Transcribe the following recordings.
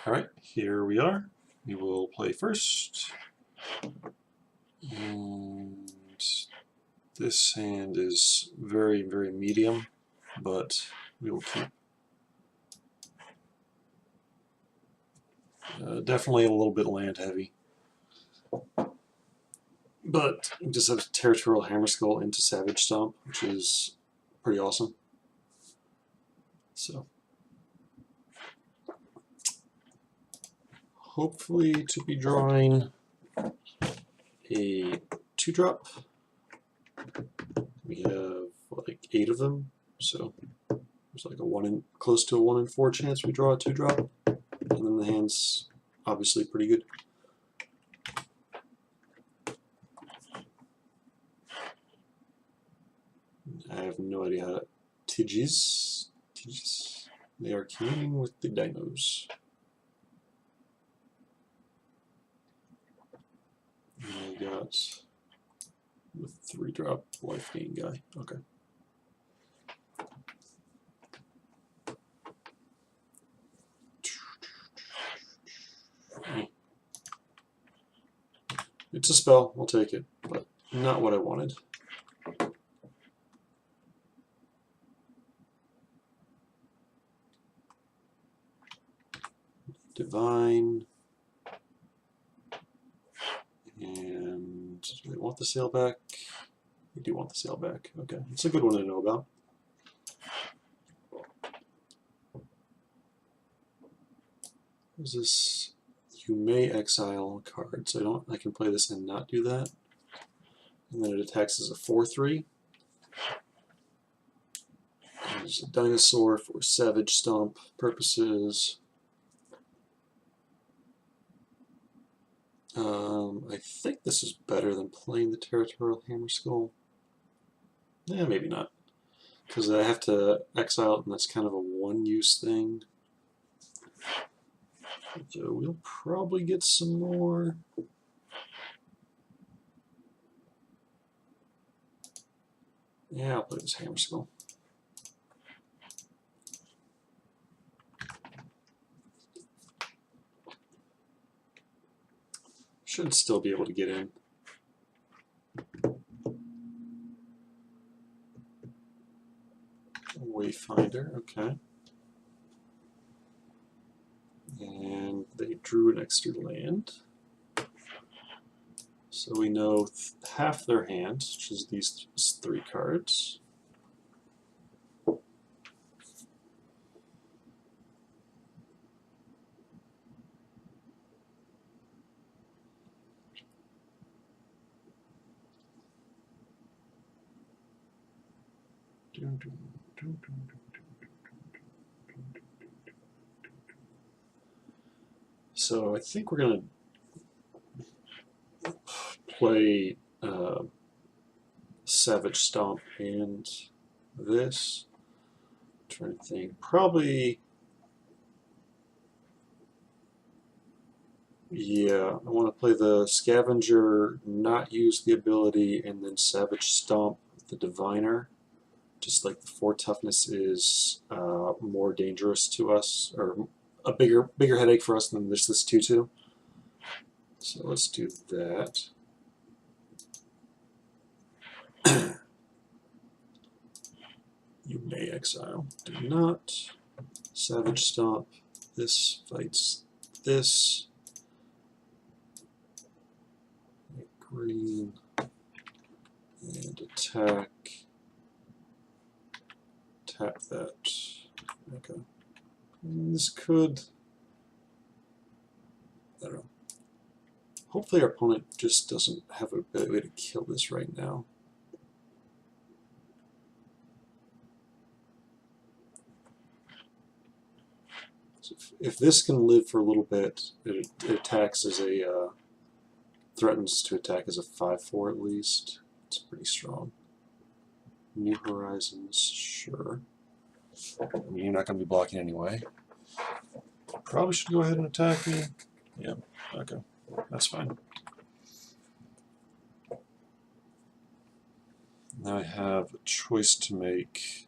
Alright, here we are. We will play first. And this hand is very, very medium, but we will keep. Definitely a little bit land heavy. But we just have Territorial Hammerskull into Savage Stomp, which is pretty awesome. So hopefully to be drawing a 2-drop. We have like 8 of them, so there's like close to a 1 in 4 chance we draw a 2-drop, and then the hand's obviously pretty good. I have no idea how to Tigis. They are communing with the dinos. And I got the 3-drop life gain guy. Okay. It's a spell, I'll take it, but not what I wanted. Divine. And do they want the sail back? They do want the sail back. Okay, it's a good one to know about. What is this? You may exile a card, so I can play this and not do that. And then it attacks as a 4/3. There's a dinosaur for Savage Stomp purposes. I think this is better than playing the Territorial Hammerskull. Yeah, maybe not. Because I have to exile it, and that's kind of a one-use thing. So we'll probably get some more. Yeah, I'll play this Hammerskull. Should still be able to get in. Wayfinder, okay. And they drew an extra land. So we know half their hand, which is these 3 cards. So I think we're going to play Savage Stomp and this. I'm trying to think. Probably, yeah, I want to play the Scavenger, not use the ability, and then Savage Stomp the Diviner. Just like the 4 toughness is more dangerous to us, or a bigger headache for us than this 2/2. So let's do that. You may exile. Do not. Savage Stomp. This fights this. Green. And attack. Tap that. Okay. And this could. I don't know. Hopefully our opponent just doesn't have a way to kill this right now. So if this can live for a little bit, it attacks as a threatens to attack as a 5/4 at least. It's pretty strong. New Horizons, sure. I mean, you're not going to be blocking anyway. Probably should go ahead and attack me. Yeah, okay. That's fine. Now I have a choice to make.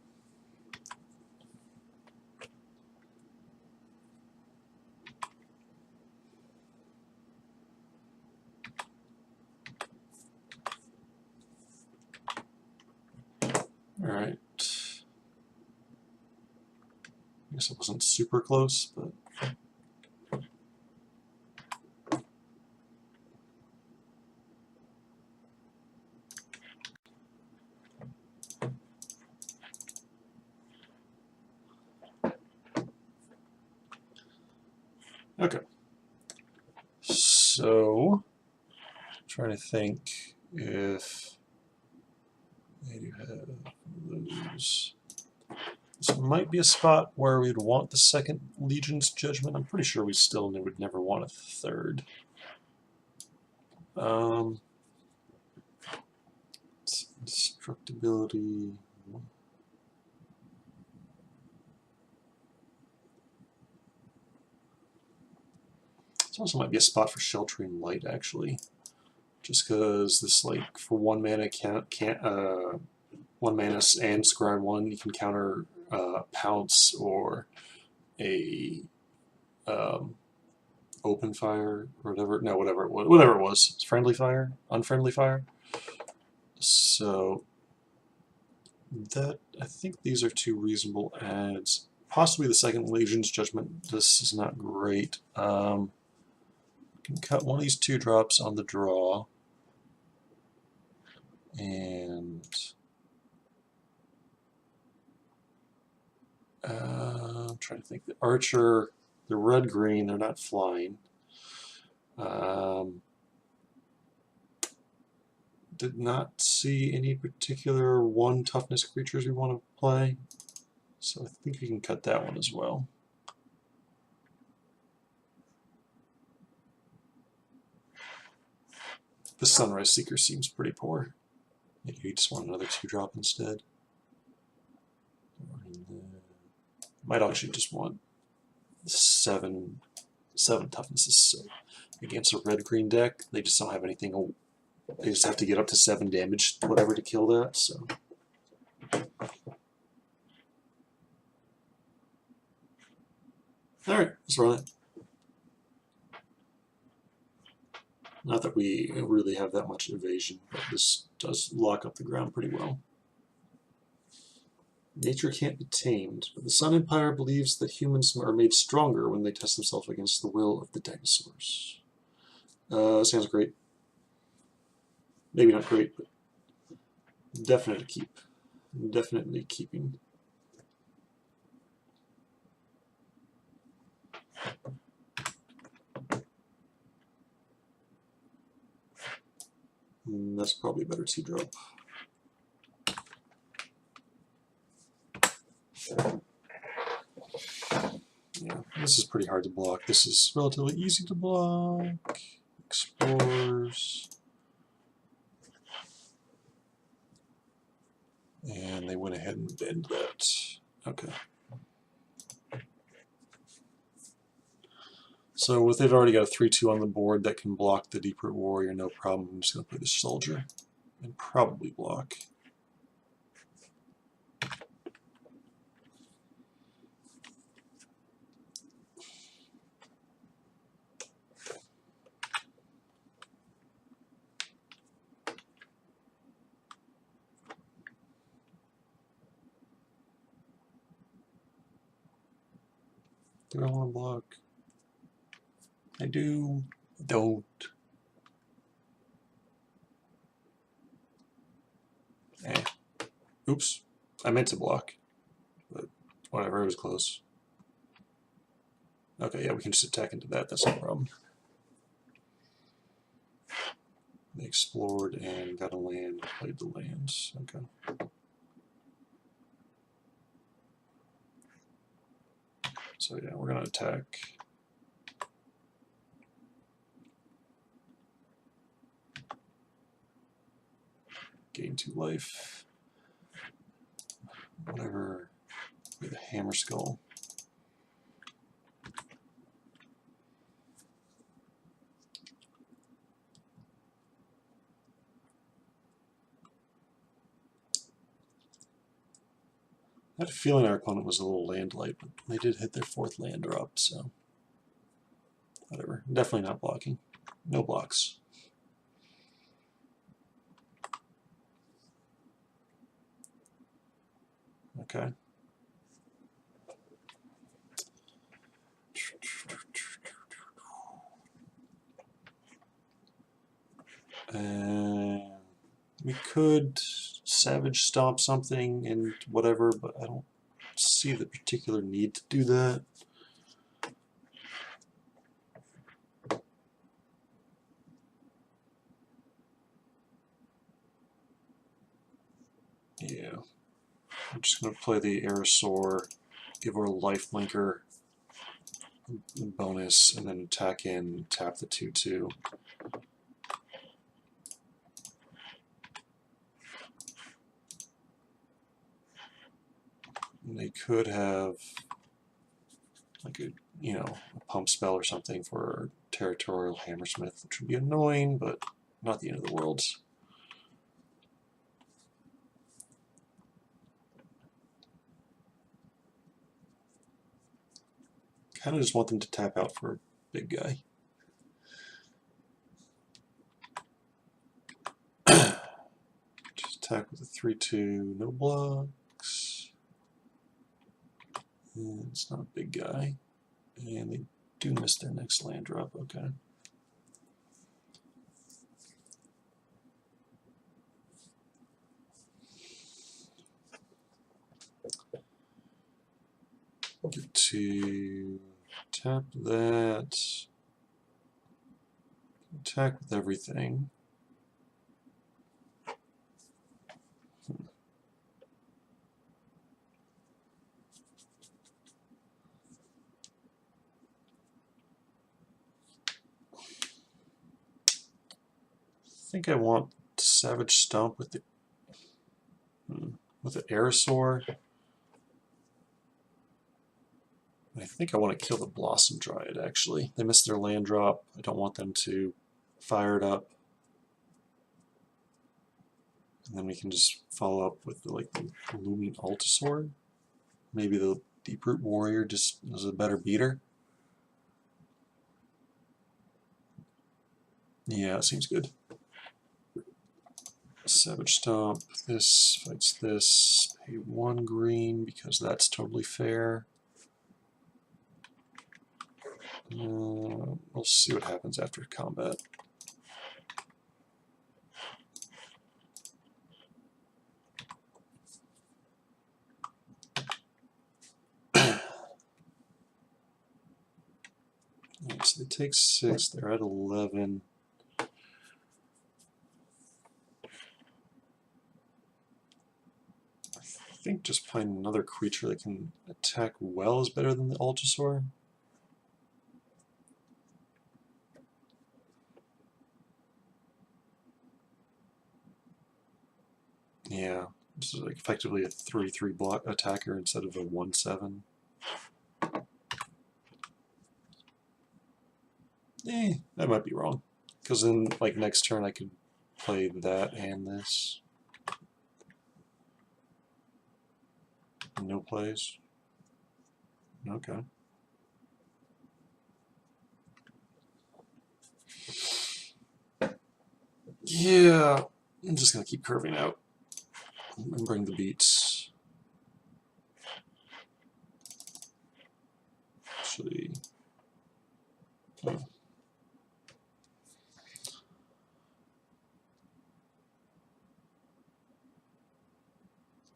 I guess it wasn't super close, but okay. So, trying to think if they do have those. This might be a spot where we'd want the second Legion's Judgment. I'm pretty sure we still would never want a third. Destructibility. This also might be a spot for Sheltering Light, actually. Just because this, like, for 1 mana, 1 mana and Scry 1, you can counter Pounce or a Open Fire or whatever. No, whatever it was. It's Friendly Fire, Unfriendly Fire. So that, I think these are 2 reasonable adds. Possibly the second Legion's Judgment. This is not great. Can cut one of these 2 drops on the draw, and I'm trying to think. The Archer, the red-green, they're not flying. Did not see any particular 1 toughness creatures we want to play, so I think we can cut that one as well. The Sunrise Seeker seems pretty poor. Maybe you just want another 2-drop instead. Might actually just want 7 toughnesses. So against a red-green deck, they just don't have anything. They just have to get up to 7 damage, whatever, to kill that. So. Alright, let's run it. Not that we really have that much evasion, but this does lock up the ground pretty well. Nature can't be tamed, but the Sun Empire believes that humans are made stronger when they test themselves against the will of the dinosaurs. Sounds great. Maybe not great, but definitely keep. Definitely keeping. That's probably a better 2-drop. Yeah, this is pretty hard to block. This is relatively easy to block. Explorers. And they went ahead and banned that. Okay. So with they've already got a 3/2 on the board that can block the Deep Root Warrior, no problem. I'm just going to play the Soldier and probably block. Do I want to block? I do. Don't. Eh. Oops. I meant to block. But whatever, it was close. Okay, yeah, we can just attack into that. That's no problem. They explored and got a land, played the lands. Okay. So yeah, we're going to attack. Gain 2 life. Whatever. With a Hammer Skull. I had a feeling our opponent was a little land light, but they did hit their 4th land drop, so whatever. Definitely not blocking. No blocks. Okay. We could Savage Stomp something and whatever, but I don't see the particular need to do that. Yeah, I'm just going to play the Aerosaur, give her a lifelinker bonus, and then attack in, tap the 2/2. And they could have like a pump spell or something for Territorial Hammersmith, which would be annoying, but not the end of the world. Kind of just want them to tap out for a big guy. Just attack with a 3/2, no blocks. And it's not a big guy. And they do miss their next land drop, okay. Get to tap that. Attack with everything. I think I want Savage Stomp with the Aerosaur. I think I want to kill the Blossom Dryad, actually. They missed their land drop. I don't want them to fire it up. And then we can just follow up with the Looming Altasaur. Maybe the Deeproot Warrior just is a better beater. Yeah, it seems good. Savage Stomp. This fights this. Pay 1 green because that's totally fair. We'll see what happens after combat. Right, so they take 6, they're at 11. I think just playing another creature that can attack well is better than the Altasaur. Yeah, this is like effectively a 3/3 block attacker instead of a 1/7. That might be wrong. Because then, like, next turn I could play that and this. No plays. Okay. Yeah, I'm just going to keep curving out and bring the beats. Actually,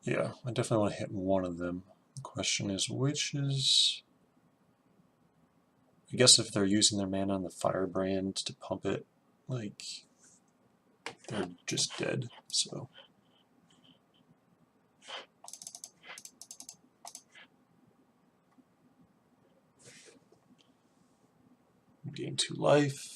yeah, I definitely want to hit one of them. The question is, which is... I guess if they're using their mana on the Firebrand to pump it, like, they're just dead, so... Gain 2 life.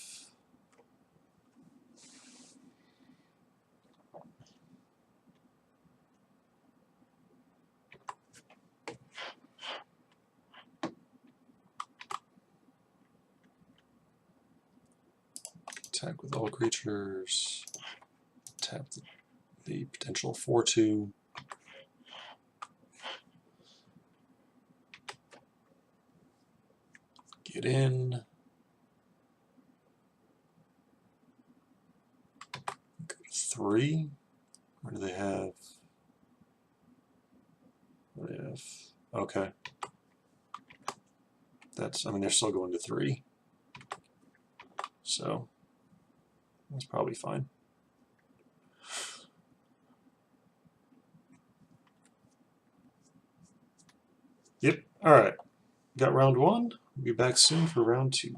Attack with all creatures. Tap the potential 4/2. Get in. Go to 3. Or do they have? What do they have? Okay. That's, I mean, they're still going to 3. So, that's probably fine. Alright, got round one. We'll be back soon for round two.